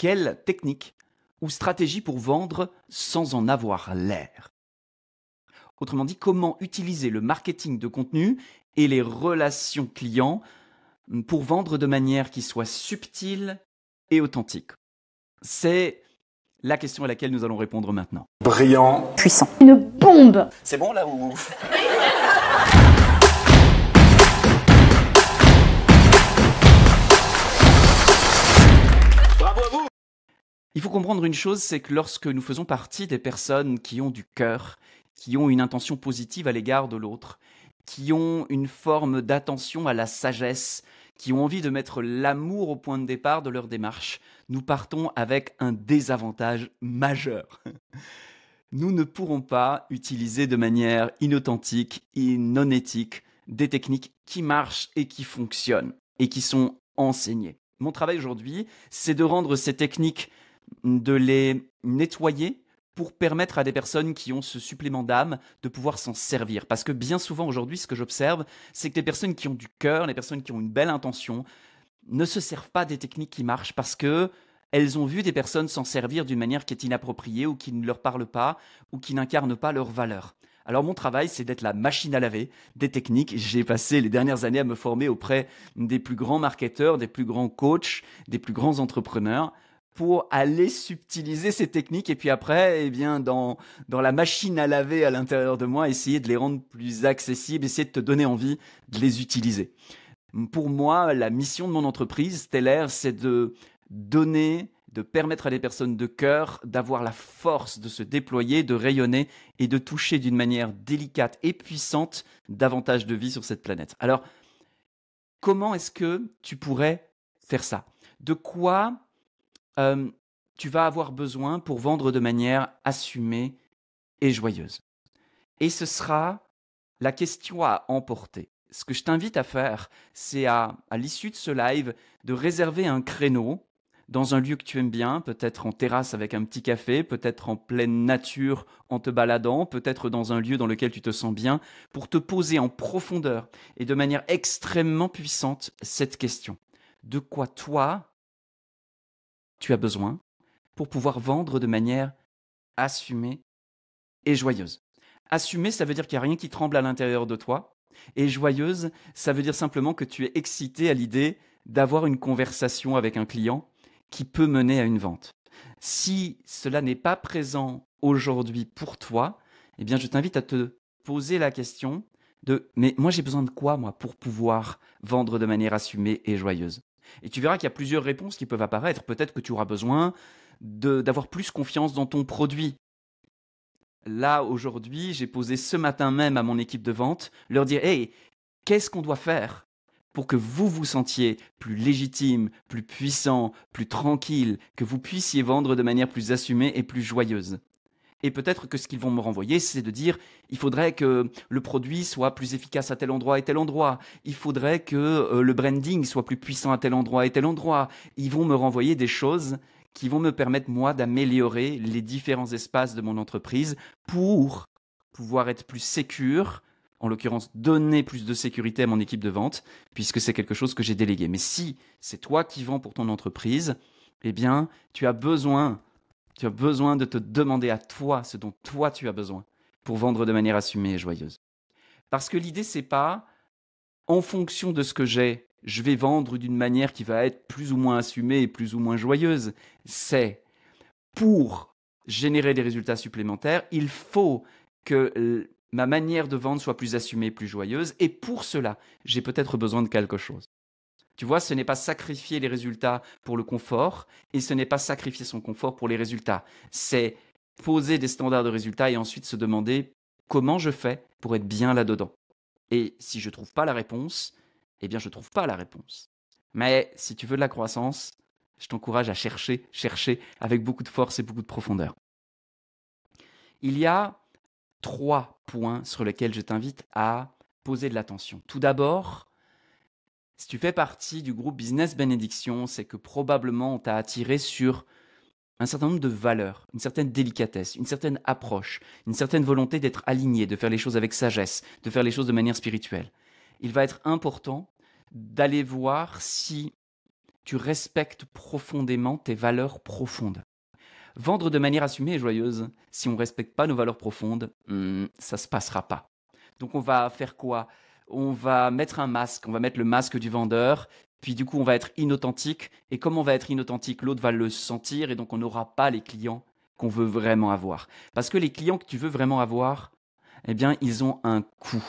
quelle technique ou stratégie pour vendre sans en avoir l'air. Autrement dit, comment utiliser le marketing de contenu et les relations clients pour vendre de manière qui soit subtile et authentique. C'est la question à laquelle nous allons répondre maintenant. Brillant. Puissant. Une bombe. C'est bon là ou... Bravo à vous. Il faut comprendre une chose, c'est que lorsque nous faisons partie des personnes qui ont du cœur, qui ont une intention positive à l'égard de l'autre, qui ont une forme d'attention à la sagesse, qui ont envie de mettre l'amour au point de départ de leur démarche, nous partons avec un désavantage majeur. Nous ne pourrons pas utiliser de manière inauthentique et non éthique des techniques qui marchent et qui fonctionnent et qui sont enseignées. Mon travail aujourd'hui, c'est de rendre ces techniques, de les nettoyer pour permettre à des personnes qui ont ce supplément d'âme de pouvoir s'en servir. Parce que bien souvent aujourd'hui, ce que j'observe, c'est que les personnes qui ont du cœur, les personnes qui ont une belle intention, ne se servent pas des techniques qui marchent parce que elles ont vu des personnes s'en servir d'une manière qui est inappropriée ou qui ne leur parle pas ou qui n'incarne pas leurs valeurs. Alors mon travail, c'est d'être la machine à laver des techniques. J'ai passé les dernières années à me former auprès des plus grands marketeurs, des plus grands coachs, des plus grands entrepreneurs pour aller subtiliser ces techniques et puis après, eh bien, dans la machine à laver à l'intérieur de moi, essayer de les rendre plus accessibles, essayer de te donner envie de les utiliser. Pour moi, la mission de mon entreprise, Stellar, c'est de donner, de permettre à des personnes de cœur d'avoir la force de se déployer, de rayonner et de toucher d'une manière délicate et puissante davantage de vie sur cette planète. Alors, comment est-ce que tu pourrais faire ça? De quoi tu vas avoir besoin pour vendre de manière assumée et joyeuse? Et ce sera la question à emporter. Ce que je t'invite à faire, c'est à l'issue de ce live, de réserver un créneau dans un lieu que tu aimes bien, peut-être en terrasse avec un petit café, peut-être en pleine nature en te baladant, peut-être dans un lieu dans lequel tu te sens bien, pour te poser en profondeur et de manière extrêmement puissante cette question. De quoi toi, tu as besoin pour pouvoir vendre de manière assumée et joyeuse. Assumée, ça veut dire qu'il n'y a rien qui tremble à l'intérieur de toi. Et joyeuse, ça veut dire simplement que tu es excité à l'idée d'avoir une conversation avec un client qui peut mener à une vente. Si cela n'est pas présent aujourd'hui pour toi, eh bien, je t'invite à te poser la question de « mais moi, j'ai besoin de quoi, moi, pour pouvoir vendre de manière assumée et joyeuse ?» Et tu verras qu'il y a plusieurs réponses qui peuvent apparaître. Peut-être que tu auras besoin d'avoir plus confiance dans ton produit. Là, aujourd'hui, j'ai posé ce matin même à mon équipe de vente, leur dire « Hey, qu'est-ce qu'on doit faire pour que vous vous sentiez plus légitime, plus puissant, plus tranquille, que vous puissiez vendre de manière plus assumée et plus joyeuse ?» Et peut-être que ce qu'ils vont me renvoyer, c'est de dire il faudrait que le produit soit plus efficace à tel endroit et tel endroit. Il faudrait que le branding soit plus puissant à tel endroit et tel endroit. Ils vont me renvoyer des choses qui vont me permettre, moi, d'améliorer les différents espaces de mon entreprise pour pouvoir être plus sécure, en l'occurrence donner plus de sécurité à mon équipe de vente, puisque c'est quelque chose que j'ai délégué. Mais si c'est toi qui vends pour ton entreprise, eh bien, tu as besoin de te demander à toi ce dont toi tu as besoin pour vendre de manière assumée et joyeuse. Parce que l'idée, c'est pas en fonction de ce que j'ai, je vais vendre d'une manière qui va être plus ou moins assumée et plus ou moins joyeuse. C'est pour générer des résultats supplémentaires, il faut que ma manière de vendre soit plus assumée et plus joyeuse. Et pour cela, j'ai peut-être besoin de quelque chose. Tu vois, ce n'est pas sacrifier les résultats pour le confort et ce n'est pas sacrifier son confort pour les résultats. C'est poser des standards de résultats et ensuite se demander comment je fais pour être bien là-dedans. Et si je ne trouve pas la réponse, eh bien je ne trouve pas la réponse. Mais si tu veux de la croissance, je t'encourage à chercher avec beaucoup de force et beaucoup de profondeur. Il y a 3 points sur lesquels je t'invite à poser de l'attention. Tout d'abord, si tu fais partie du groupe Business Bénédiction, c'est que probablement on t'a attiré sur un certain nombre de valeurs, une certaine délicatesse, une certaine approche, une certaine volonté d'être aligné, de faire les choses avec sagesse, de faire les choses de manière spirituelle. Il va être important d'aller voir si tu respectes profondément tes valeurs profondes. Vendre de manière assumée et joyeuse, si on ne respecte pas nos valeurs profondes, ça ne se passera pas. Donc on va faire quoi? On va mettre un masque, on va mettre le masque du vendeur, puis du coup on va être inauthentique, et comme on va être inauthentique, l'autre va le sentir, et donc on n'aura pas les clients qu'on veut vraiment avoir. Parce que les clients que tu veux vraiment avoir, eh bien ils ont un coût.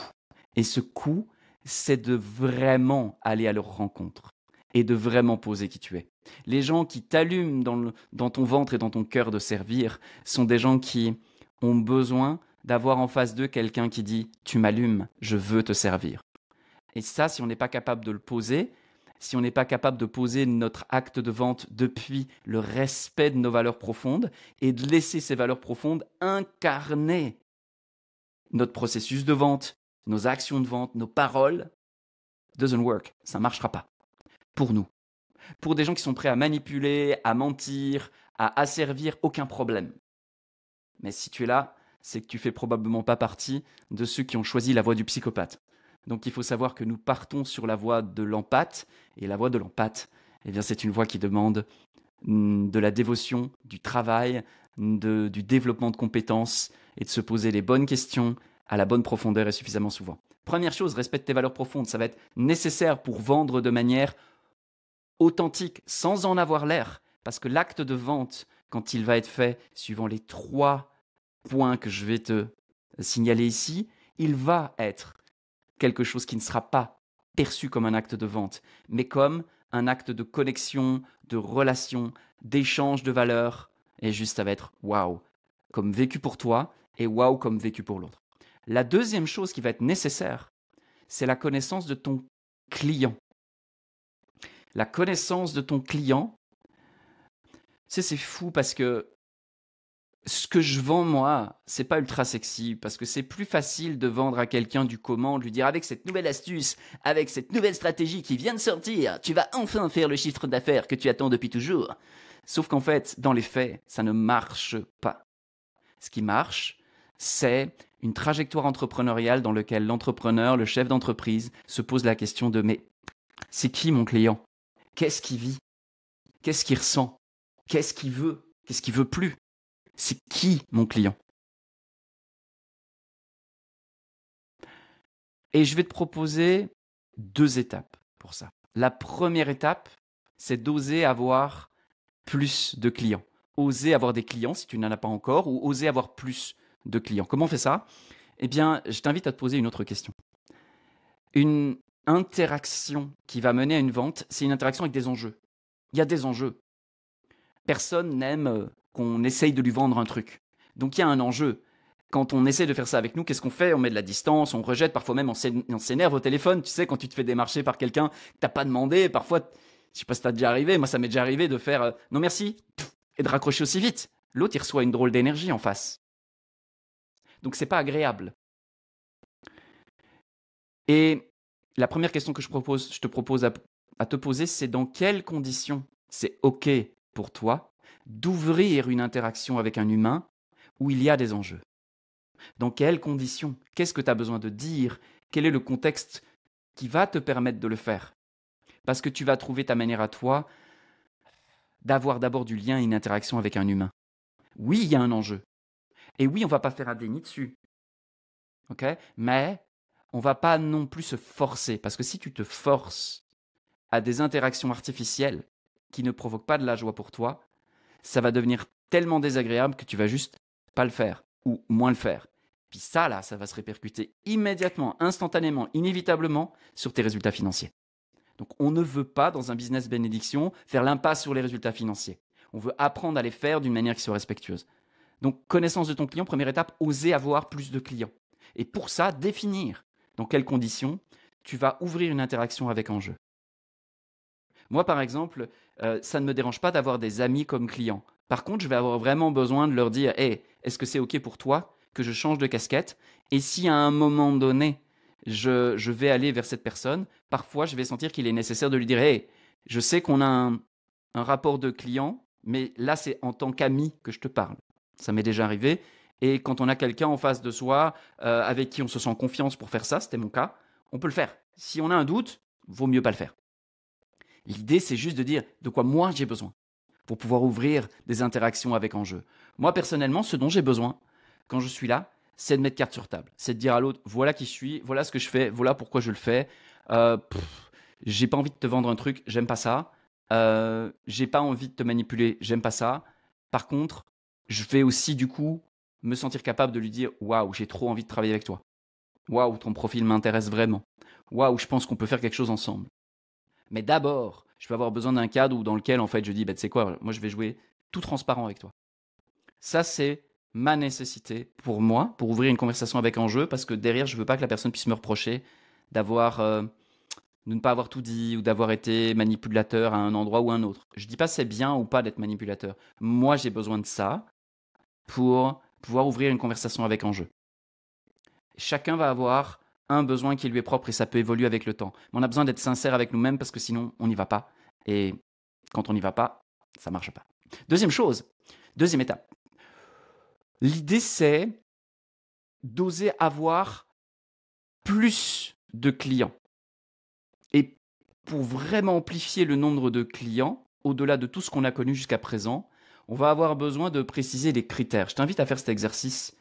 Et ce coût, c'est de vraiment aller à leur rencontre et de vraiment poser qui tu es. Les gens qui t'allument dans ton ventre et dans ton cœur de servir sont des gens qui ont besoin d'avoir en face d'eux quelqu'un qui dit « tu m'allumes, je veux te servir ». Et ça, si on n'est pas capable de le poser, si on n'est pas capable de poser notre acte de vente depuis le respect de nos valeurs profondes et de laisser ces valeurs profondes incarner notre processus de vente, nos actions de vente, nos paroles, doesn't work, ça ne marchera pas. Pour nous. Pour des gens qui sont prêts à manipuler, à mentir, à asservir, aucun problème. Mais si tu es là, c'est que tu fais probablement pas partie de ceux qui ont choisi la voie du psychopathe. Donc il faut savoir que nous partons sur la voie de l'empathe, et la voie de l'empathe, eh bien, c'est une voie qui demande de la dévotion, du travail, du développement de compétences, et de se poser les bonnes questions à la bonne profondeur et suffisamment souvent. Première chose, respecte tes valeurs profondes. Ça va être nécessaire pour vendre de manière authentique, sans en avoir l'air. Parce que l'acte de vente, quand il va être fait suivant les 3 points que je vais te signaler ici, il va être quelque chose qui ne sera pas perçu comme un acte de vente, mais comme un acte de connexion, de relation, d'échange de valeurs. Et juste, ça va être waouh, comme vécu pour toi et waouh, comme vécu pour l'autre. La deuxième chose qui va être nécessaire, c'est la connaissance de ton client. La connaissance de ton client, c'est fou parce que ce que je vends moi, c'est pas ultra sexy parce que c'est plus facile de vendre à quelqu'un du comment, de lui dire avec cette nouvelle astuce, avec cette nouvelle stratégie qui vient de sortir, tu vas enfin faire le chiffre d'affaires que tu attends depuis toujours. Sauf qu'en fait, dans les faits, ça ne marche pas. Ce qui marche, c'est une trajectoire entrepreneuriale dans laquelle l'entrepreneur, le chef d'entreprise, se pose la question de mais c'est qui mon client? Qu'est-ce qu'il vit? Qu'est-ce qu'il ressent? Qu'est-ce qu'il veut? Qu'est-ce qu'il veut plus? C'est qui mon client? Et je vais te proposer 2 étapes pour ça. La première étape, c'est d'oser avoir plus de clients. Oser avoir des clients si tu n'en as pas encore ou oser avoir plus de clients. Comment on fait ça? Eh bien, je t'invite à te poser une autre question. Une interaction qui va mener à une vente, c'est une interaction avec des enjeux. Il y a des enjeux. Personne n'aime qu'on essaye de lui vendre un truc. Donc il y a un enjeu. Quand on essaie de faire ça avec nous, qu'est-ce qu'on fait? On met de la distance, on rejette, parfois même on s'énerve au téléphone. Tu sais, quand tu te fais démarcher par quelqu'un que tu n'as pas demandé, parfois, je ne sais pas si ça t'est déjà arrivé, moi ça m'est déjà arrivé de faire non merci et de raccrocher aussi vite. L'autre, il reçoit une drôle d'énergie en face. Donc c'est pas agréable. Et la première question que je te propose à te poser, c'est dans quelles conditions c'est OK pour toi d'ouvrir une interaction avec un humain où il y a des enjeux? Dans quelles conditions? Qu'est-ce que tu as besoin de dire? Quel est le contexte qui va te permettre de le faire? Parce que tu vas trouver ta manière à toi d'avoir d'abord du lien et une interaction avec un humain. Oui, il y a un enjeu. Et oui, on ne va pas faire un déni dessus. Okay? Mais on ne va pas non plus se forcer. Parce que si tu te forces à des interactions artificielles qui ne provoquent pas de la joie pour toi, ça va devenir tellement désagréable que tu vas juste pas le faire ou moins le faire. Puis ça, là, ça va se répercuter immédiatement, instantanément, inévitablement sur tes résultats financiers. Donc on ne veut pas, dans un business bénédiction, faire l'impasse sur les résultats financiers. On veut apprendre à les faire d'une manière qui soit respectueuse. Donc connaissance de ton client, première étape, oser avoir plus de clients. Et pour ça, définir dans quelles conditions tu vas ouvrir une interaction avec enjeu. Moi, par exemple, ça ne me dérange pas d'avoir des amis comme clients. Par contre, je vais avoir vraiment besoin de leur dire « Hey, est-ce que c'est OK pour toi que je change de casquette ?» Et si à un moment donné, je vais aller vers cette personne, parfois, je vais sentir qu'il est nécessaire de lui dire « Hey, je sais qu'on a un rapport de client, mais là, c'est en tant qu'ami que je te parle. » Ça m'est déjà arrivé. Et quand on a quelqu'un en face de soi avec qui on se sent confiance pour faire ça, c'était mon cas, on peut le faire. Si on a un doute, vaut mieux pas le faire. L'idée, c'est juste de dire de quoi moi j'ai besoin pour pouvoir ouvrir des interactions avec enjeu. Moi, personnellement, ce dont j'ai besoin quand je suis là, c'est de mettre carte sur table. C'est de dire à l'autre, voilà qui je suis, voilà ce que je fais, voilà pourquoi je le fais. J'ai pas envie de te vendre un truc, j'aime pas ça. J'ai pas envie de te manipuler, j'aime pas ça. Par contre, je vais aussi du coup me sentir capable de lui dire, waouh, j'ai trop envie de travailler avec toi. Waouh, ton profil m'intéresse vraiment. Waouh, je pense qu'on peut faire quelque chose ensemble. Mais d'abord, je vais avoir besoin d'un cadre dans lequel, en fait, je dis, bah, tu sais quoi, moi, je vais jouer tout transparent avec toi. Ça, c'est ma nécessité pour moi, pour ouvrir une conversation avec enjeu, parce que derrière, je veux pas que la personne puisse me reprocher d'avoir, de ne pas avoir tout dit ou d'avoir été manipulateur à un endroit ou à un autre. Je dis pas c'est bien ou pas d'être manipulateur. Moi, j'ai besoin de ça pour pouvoir ouvrir une conversation avec enjeu. Chacun va avoir un besoin qui lui est propre et ça peut évoluer avec le temps. Mais on a besoin d'être sincère avec nous-mêmes parce que sinon, on n'y va pas. Et quand on n'y va pas, ça marche pas. Deuxième chose, deuxième étape. L'idée, c'est d'oser avoir plus de clients. Et pour vraiment amplifier le nombre de clients, au-delà de tout ce qu'on a connu jusqu'à présent, on va avoir besoin de préciser les critères. Je t'invite à faire cet exercice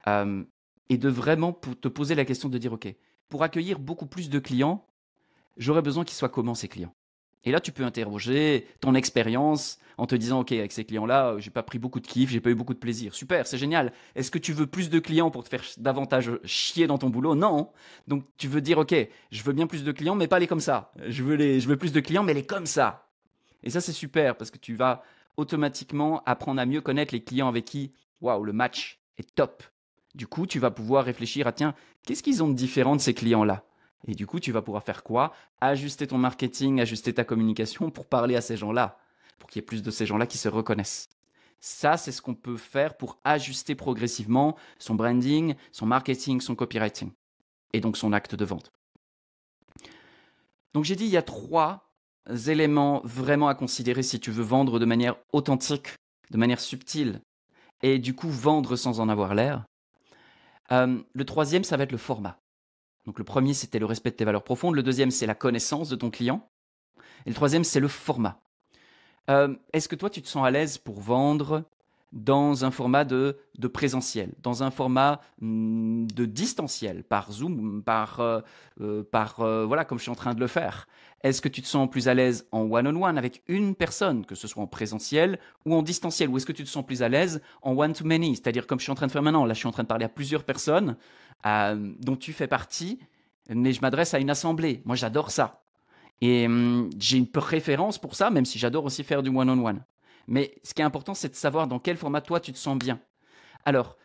et de vraiment te poser la question de dire, OK, pour accueillir beaucoup plus de clients, j'aurais besoin qu'ils soient comment ces clients? Et là, tu peux interroger ton expérience en te disant, OK, avec ces clients-là, j'ai pas pris beaucoup de kiff, j'ai pas eu beaucoup de plaisir. Super, c'est génial. Est-ce que tu veux plus de clients pour te faire davantage chier dans ton boulot? Non. Donc, tu veux dire, OK, je veux bien plus de clients, mais pas les comme ça. Je veux plus de clients, mais les comme ça. Et ça, c'est super parce que tu vas automatiquement apprendre à mieux connaître les clients avec qui, waouh, le match est top. Du coup, tu vas pouvoir réfléchir à, tiens, qu'est-ce qu'ils ont de différent de ces clients-là? Et du coup, tu vas pouvoir faire quoi? Ajuster ton marketing, ajuster ta communication pour parler à ces gens-là, pour qu'il y ait plus de ces gens-là qui se reconnaissent. Ça, c'est ce qu'on peut faire pour ajuster progressivement son branding, son marketing, son copywriting, et donc son acte de vente. Donc j'ai dit, il y a 3 éléments vraiment à considérer si tu veux vendre de manière authentique, de manière subtile, et du coup vendre sans en avoir l'air. Le 3e, ça va être le format. Donc le premier, c'était le respect de tes valeurs profondes. Le 2e, c'est la connaissance de ton client. Et le 3e, c'est le format. Est-ce que toi, tu te sens à l'aise pour vendre dans un format de présentiel, dans un format de distanciel, par Zoom, voilà, comme je suis en train de le faire? Est-ce que tu te sens plus à l'aise en one-on-one avec une personne, que ce soit en présentiel ou en distanciel? Ou est-ce que tu te sens plus à l'aise en one-to-many, c'est-à-dire comme je suis en train de faire maintenant? Là, je suis en train de parler à plusieurs personnes dont tu fais partie, mais je m'adresse à une assemblée. Moi, j'adore ça. Et j'ai une préférence pour ça, même si j'adore aussi faire du one-on-one. Mais ce qui est important, c'est de savoir dans quel format toi tu te sens bien. Alors,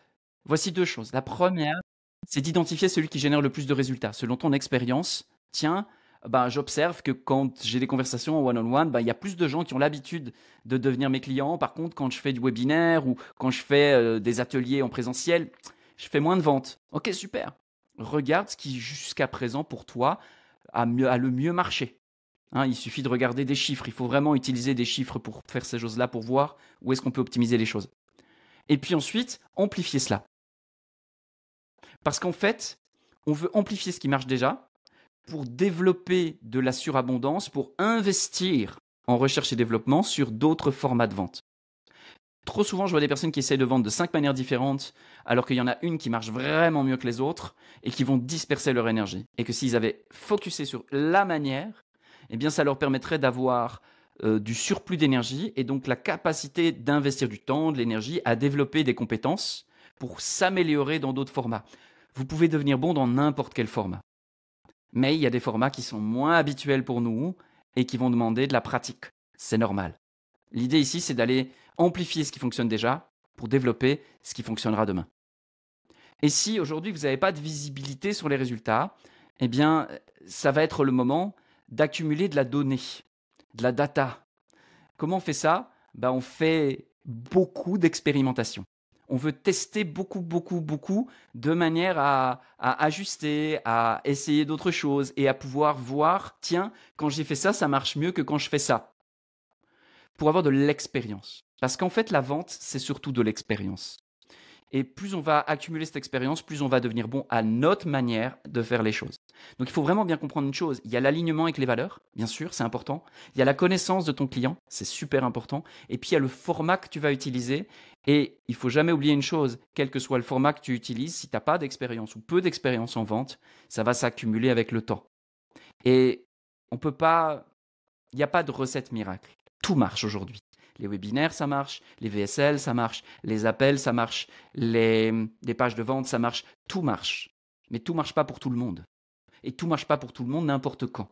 voici 2 choses. La première, c'est d'identifier celui qui génère le plus de résultats. Selon ton expérience, tiens, j'observe que quand j'ai des conversations en one-on-one, il y a plus de gens qui ont l'habitude de devenir mes clients. Par contre, quand je fais du webinaire ou quand je fais des ateliers en présentiel, je fais moins de ventes. Ok, super. Regarde ce qui, jusqu'à présent, pour toi, a le mieux marché. Il suffit de regarder des chiffres. Il faut vraiment utiliser des chiffres pour faire ces choses-là, pour voir où est-ce qu'on peut optimiser les choses. Et puis ensuite, amplifier cela. Parce qu'en fait, on veut amplifier ce qui marche déjà pour développer de la surabondance, pour investir en recherche et développement sur d'autres formats de vente. Trop souvent, je vois des personnes qui essayent de vendre de 5 manières différentes, alors qu'il y en a une qui marche vraiment mieux que les autres et qui vont disperser leur énergie. Et que s'ils avaient focusé sur la manière, eh bien, ça leur permettrait d'avoir du surplus d'énergie et donc la capacité d'investir du temps, de l'énergie, à développer des compétences pour s'améliorer dans d'autres formats. Vous pouvez devenir bon dans n'importe quel format. Mais il y a des formats qui sont moins habituels pour nous et qui vont demander de la pratique. C'est normal. L'idée ici, c'est d'aller amplifier ce qui fonctionne déjà pour développer ce qui fonctionnera demain. Et si aujourd'hui, vous n'avez pas de visibilité sur les résultats, eh bien, ça va être le moment d'accumuler de la donnée, de la data. Comment on fait ça? On fait beaucoup d'expérimentation. On veut tester beaucoup de manière à ajuster, à essayer d'autres choses et à pouvoir voir, tiens, quand j'ai fait ça, ça marche mieux que quand je fais ça. Pour avoir de l'expérience. Parce qu'en fait, la vente, c'est surtout de l'expérience. Et plus on va accumuler cette expérience, plus on va devenir bon à notre manière de faire les choses. Donc il faut vraiment bien comprendre une chose. Il y a l'alignement avec les valeurs, bien sûr, c'est important. Il y a la connaissance de ton client, c'est super important. Et puis il y a le format que tu vas utiliser. Et il faut jamais oublier une chose, quel que soit le format que tu utilises, si tu n'as pas d'expérience ou peu d'expérience en vente, ça va s'accumuler avec le temps. Et on peut pas, il n'y a pas de recette miracle. Tout marche aujourd'hui. Les webinaires, ça marche. Les VSL, ça marche. Les appels, ça marche. Les pages de vente, ça marche. Tout marche. Mais tout marche pas pour tout le monde. Et tout marche pas pour tout le monde n'importe quand.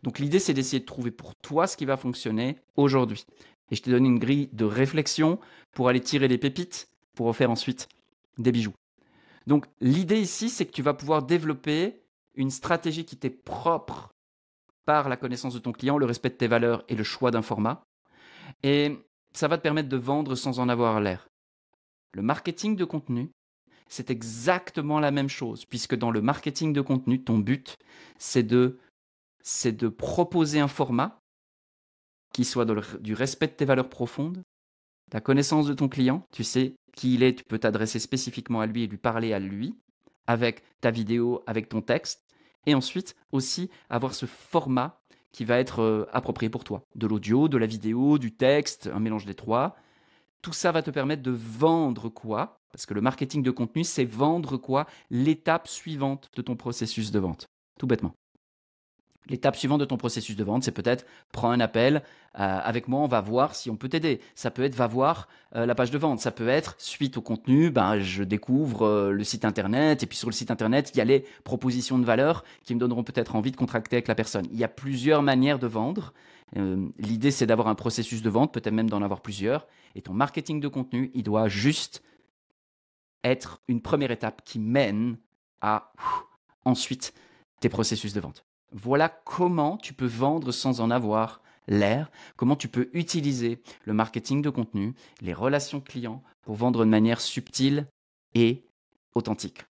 Donc l'idée, c'est d'essayer de trouver pour toi ce qui va fonctionner aujourd'hui. Et je t'ai donné une grille de réflexion pour aller tirer les pépites pour refaire ensuite des bijoux. Donc l'idée ici, c'est que tu vas pouvoir développer une stratégie qui t'est propre par la connaissance de ton client, le respect de tes valeurs et le choix d'un format. Et ça va te permettre de vendre sans en avoir l'air. Le marketing de contenu, c'est exactement la même chose, puisque dans le marketing de contenu, ton but, c'est de proposer un format qui soit du respect de tes valeurs profondes, la connaissance de ton client, tu sais qui il est, tu peux t'adresser spécifiquement à lui et lui parler à lui, avec ta vidéo, avec ton texte, et ensuite aussi avoir ce format qui va être approprié pour toi. De l'audio, de la vidéo, du texte, un mélange des trois. Tout ça va te permettre de vendre quoi? Parce que le marketing de contenu, c'est vendre quoi? L'étape suivante de ton processus de vente. Tout bêtement. L'étape suivante de ton processus de vente, c'est peut-être prends un appel avec moi, on va voir si on peut t'aider. Ça peut être va voir la page de vente. Ça peut être suite au contenu, je découvre le site internet et puis sur le site internet, il y a les propositions de valeur qui me donneront peut-être envie de contracter avec la personne. Il y a plusieurs manières de vendre. L'idée, c'est d'avoir un processus de vente, peut-être même d'en avoir plusieurs. Et ton marketing de contenu, il doit juste être une première étape qui mène à ensuite tes processus de vente. Voilà comment tu peux vendre sans en avoir l'air, comment tu peux utiliser le marketing de contenu, les relations clients pour vendre de manière subtile et authentique.